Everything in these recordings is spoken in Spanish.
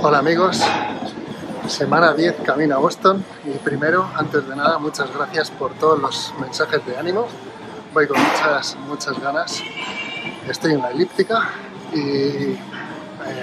Hola amigos, semana 10 camino a Boston y primero, antes de nada, muchas gracias por todos los mensajes de ánimo. Voy con muchas ganas. Estoy en la elíptica y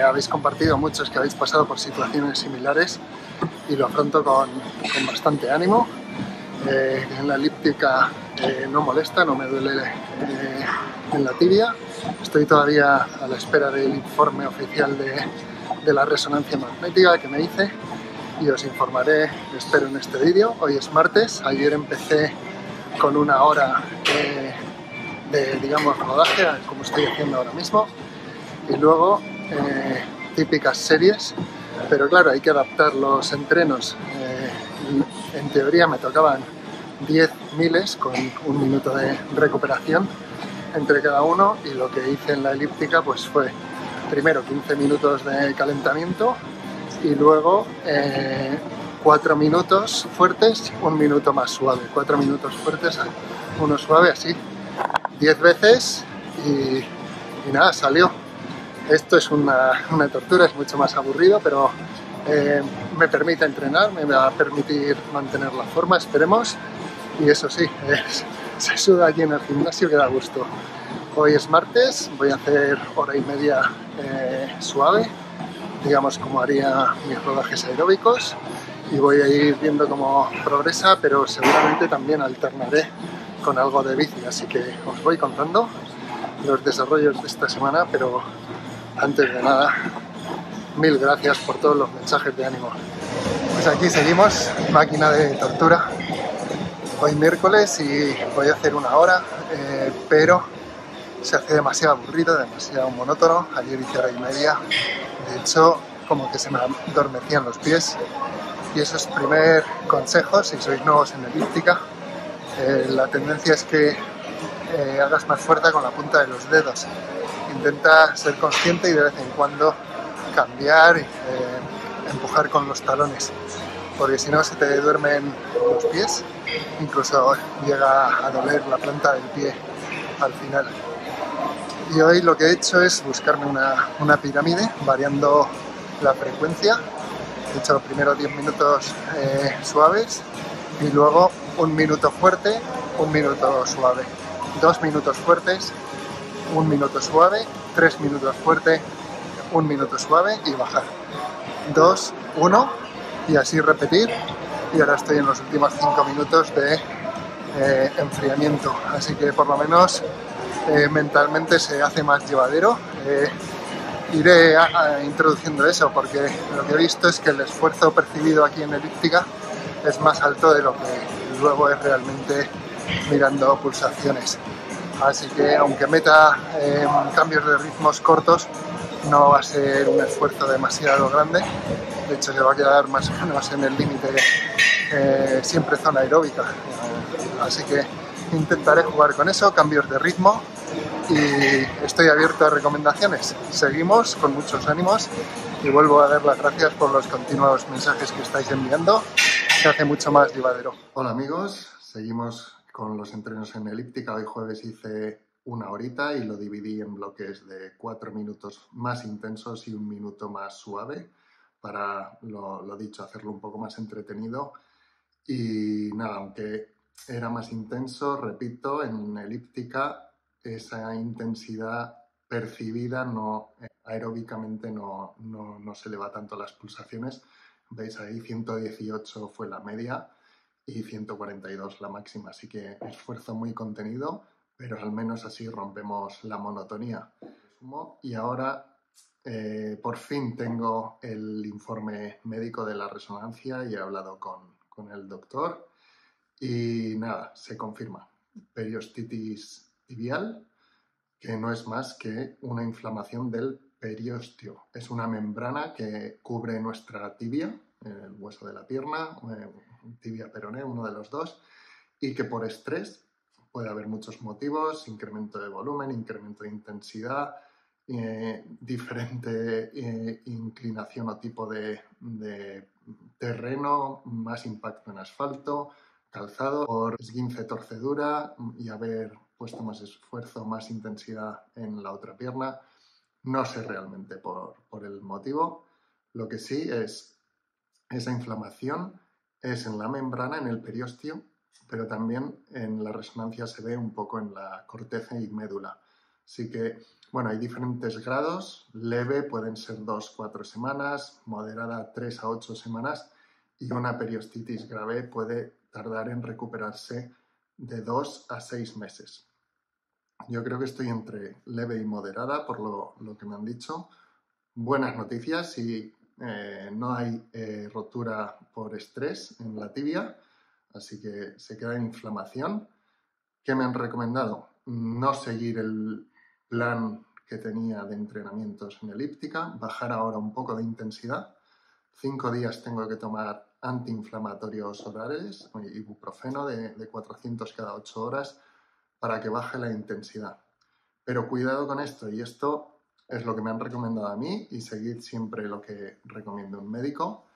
habéis compartido muchos que habéis pasado por situaciones similares y lo afronto con bastante ánimo. En la elíptica no molesta, no me duele en la tibia. Estoy todavía a la espera del informe oficial de la resonancia magnética que me hice y os informaré, espero, en este vídeo. Hoy es martes, ayer empecé con una hora de digamos, rodaje, como estoy haciendo ahora mismo, y luego típicas series, pero claro, hay que adaptar los entrenos. En teoría me tocaban 10 miles con un minuto de recuperación entre cada uno, y lo que hice en la elíptica pues fue primero 15 minutos de calentamiento y luego 4 minutos fuertes, un minuto más suave, 4 minutos fuertes, uno suave, así 10 veces y nada, salió. Esto es una tortura, es mucho más aburrido, pero me permite entrenar, me va a permitir mantener la forma, esperemos. Y eso sí, se suda aquí en el gimnasio que da gusto. Hoy es martes, voy a hacer hora y media suave, digamos como haría mis rodajes aeróbicos, y voy a ir viendo cómo progresa, pero seguramente también alternaré con algo de bici, así que os voy contando los desarrollos de esta semana, pero antes de nada, mil gracias por todos los mensajes de ánimo. Pues aquí seguimos, máquina de tortura. Hoy miércoles y voy a hacer una hora, pero se hace demasiado aburrido, demasiado monótono. Ayer hice hora y media, de hecho como que se me adormecían los pies, y eso es primer consejo si sois nuevos en elíptica. La tendencia es que hagas más fuerza con la punta de los dedos. Intenta ser consciente y de vez en cuando cambiar, empujar con los talones, porque si no se te duermen los pies, incluso llega a doler la planta del pie al final. Y hoy lo que he hecho es buscarme una pirámide variando la frecuencia. He hecho primero 10 minutos suaves y luego un minuto fuerte, un minuto suave, 2 minutos fuertes, un minuto suave, 3 minutos fuerte, un minuto suave y bajar. 2, 1 y así repetir. Y ahora estoy en los últimos 5 minutos de enfriamiento, así que por lo menos mentalmente se hace más llevadero. Iré introduciendo eso, porque lo que he visto es que el esfuerzo percibido aquí en elíptica es más alto de lo que luego es realmente mirando pulsaciones. Así que aunque meta cambios de ritmos cortos, no va a ser un esfuerzo demasiado grande. De hecho, se va a quedar más o menos en el límite siempre zona aeróbica. Así que intentaré jugar con eso, cambios de ritmo, y estoy abierto a recomendaciones. Seguimos con muchos ánimos y vuelvo a dar las gracias por los continuos mensajes que estáis enviando. Se hace mucho más llevadero. Hola amigos, seguimos con los entrenos en elíptica. Hoy jueves hice una horita y lo dividí en bloques de 4 minutos más intensos y un minuto más suave, para, lo dicho, hacerlo un poco más entretenido. Y nada, aunque era más intenso, repito, en elíptica esa intensidad percibida aeróbicamente no se eleva tanto las pulsaciones. Veis ahí 118 fue la media y 142 la máxima, así que esfuerzo muy contenido, pero al menos así rompemos la monotonía. Y ahora por fin tengo el informe médico de la resonancia y he hablado con el doctor y nada, se confirma periostitis tibial, que no es más que una inflamación del periósteo. Es una membrana que cubre nuestra tibia, el hueso de la pierna, tibia peroné, uno de los dos, y que por estrés puede haber muchos motivos: incremento de volumen, incremento de intensidad, diferente inclinación o tipo de terreno, más impacto en asfalto, calzado, por esguince, torcedura y haber puesto más esfuerzo, más intensidad en la otra pierna. No sé realmente por el motivo, Lo que sí es, esa inflamación es en la membrana, en el periósteo, pero también en la resonancia se ve un poco en la corteza y médula. Así que, bueno, hay diferentes grados. Leve pueden ser 2-4 semanas, moderada 3-8 semanas, y una periostitis grave puede tardar en recuperarse de 2-6 meses. Yo creo que estoy entre leve y moderada, por lo que me han dicho. Buenas noticias, si no hay rotura por estrés en la tibia, así que se queda en inflamación. ¿Qué me han recomendado? No seguir el plan que tenía de entrenamientos en elíptica, bajar ahora un poco de intensidad. 5 días tengo que tomar antiinflamatorios orales, ibuprofeno de 400 cada 8 horas, para que baje la intensidad. Pero cuidado con esto, y esto es lo que me han recomendado a mí, y seguid siempre lo que recomienda un médico.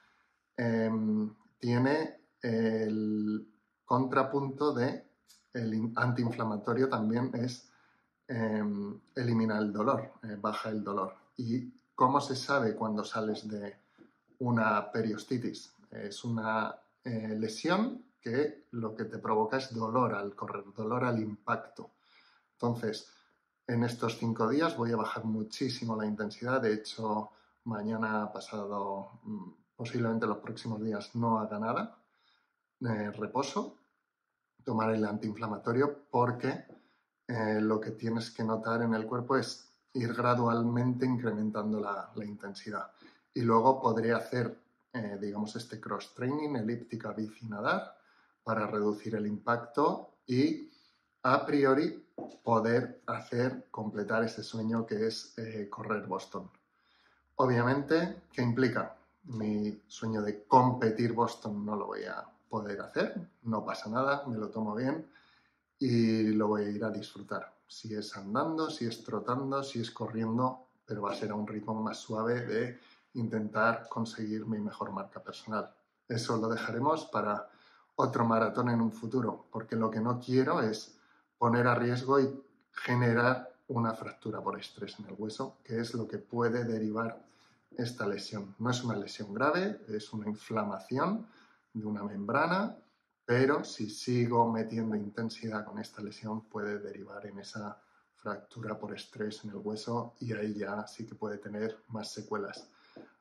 Tiene el contrapunto de el antiinflamatorio también es elimina el dolor, baja el dolor. ¿Y cómo se sabe cuando sales de una periostitis? Es una lesión que lo que te provoca es dolor al correr, dolor al impacto. Entonces, en estos 5 días voy a bajar muchísimo la intensidad. De hecho, mañana, pasado, posiblemente los próximos días no haga nada. Reposo, tomar el antiinflamatorio, porque lo que tienes que notar en el cuerpo es ir gradualmente incrementando la intensidad. Y luego podré hacer, digamos, este cross-training, elíptica, bici, nadar, para reducir el impacto y, a priori, poder completar ese sueño que es correr Boston. Obviamente, ¿qué implica? Mi sueño de competir Boston no lo voy a poder hacer, no pasa nada, me lo tomo bien y lo voy a ir a disfrutar. Si es andando, si es trotando, si es corriendo, pero va a ser a un ritmo más suave de intentar conseguir mi mejor marca personal. Eso lo dejaremos para otro maratón en un futuro, porque lo que no quiero es poner a riesgo y generar una fractura por estrés en el hueso, que es lo que puede derivar esta lesión. No es una lesión grave, es una inflamación de una membrana, pero si sigo metiendo intensidad con esta lesión puede derivar en esa fractura por estrés en el hueso, y ahí ya sí que puede tener más secuelas.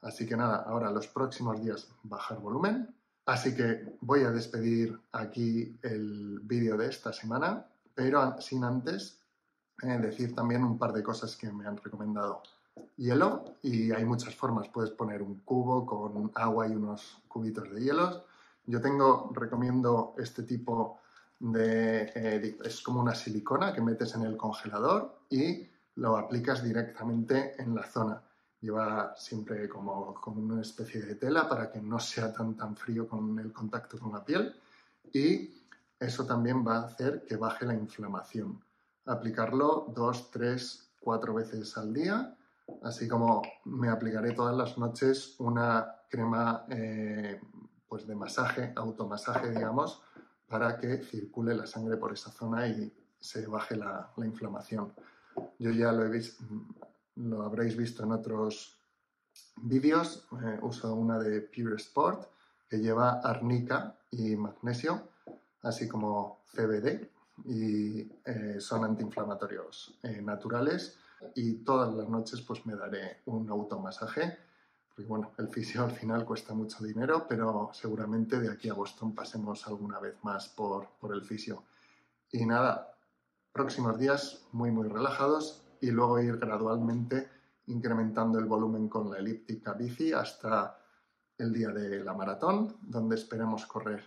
Así que nada, ahora los próximos días bajar volumen. Así que voy a despedir aquí el vídeo de esta semana, pero sin antes decir también un par de cosas que me han recomendado. Hielo, y hay muchas formas. Puedes poner un cubo con agua y unos cubitos de hielos. Yo recomiendo este tipo es como una silicona que metes en el congelador y lo aplicas directamente en la zona. Lleva siempre como una especie de tela para que no sea tan frío con el contacto con la piel, y eso también va a hacer que baje la inflamación. Aplicarlo 2, 3, 4 veces al día, así como me aplicaré todas las noches una crema pues de masaje, automasaje, digamos, para que circule la sangre por esa zona y se baje la inflamación. Yo ya lo habréis visto en otros vídeos. Uso una de Pure Sport que lleva arnica y magnesio, así como CBD, y son antiinflamatorios naturales, y todas las noches pues me daré un automasaje, porque bueno, el fisio al final cuesta mucho dinero, pero seguramente de aquí a Boston pasemos alguna vez más por el fisio. Y nada, próximos días muy relajados, y luego ir gradualmente incrementando el volumen con la elíptica bici hasta el día de la maratón, donde esperemos correr.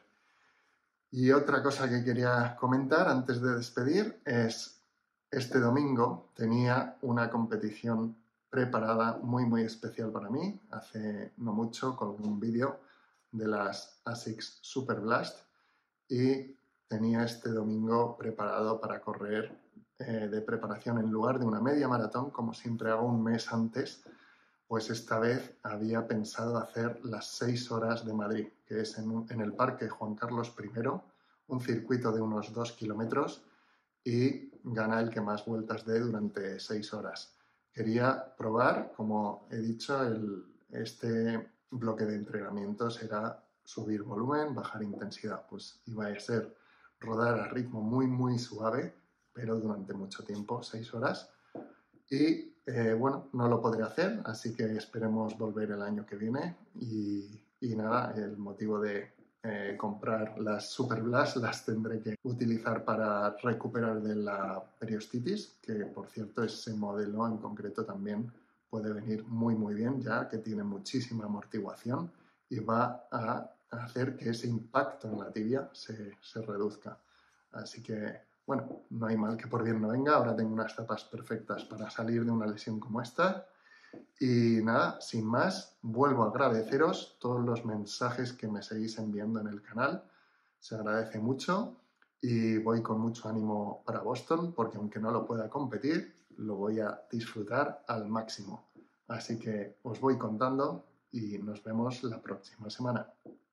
Y otra cosa que quería comentar antes de despedir es, este domingo tenía una competición preparada muy especial para mí. Hace no mucho colgué un vídeo de las ASICS Super Blast y tenía este domingo preparado para correr de preparación. En lugar de una media maratón, como siempre hago un mes antes, pues esta vez había pensado hacer las 6 horas de Madrid, que es en el Parque Juan Carlos I, un circuito de unos 2 kilómetros, y gana el que más vueltas dé durante 6 horas. Quería probar, como he dicho, este bloque de entrenamientos era subir volumen, bajar intensidad. Pues iba a ser rodar a ritmo muy suave, pero durante mucho tiempo, 6 horas. Y bueno, no lo podré hacer, así que esperemos volver el año que viene. Y nada, el motivo de comprar las Super Blast las tendré que utilizar para recuperar de la periostitis, que por cierto ese modelo en concreto también puede venir muy bien, ya que tiene muchísima amortiguación y va a hacer que ese impacto en la tibia se reduzca. Así que, bueno, no hay mal que por bien no venga. Ahora tengo unas zapas perfectas para salir de una lesión como esta. Y nada, sin más, vuelvo a agradeceros todos los mensajes que me seguís enviando en el canal. Se agradece mucho y voy con mucho ánimo para Boston porque aunque no lo pueda competir, lo voy a disfrutar al máximo. Así que os voy contando y nos vemos la próxima semana.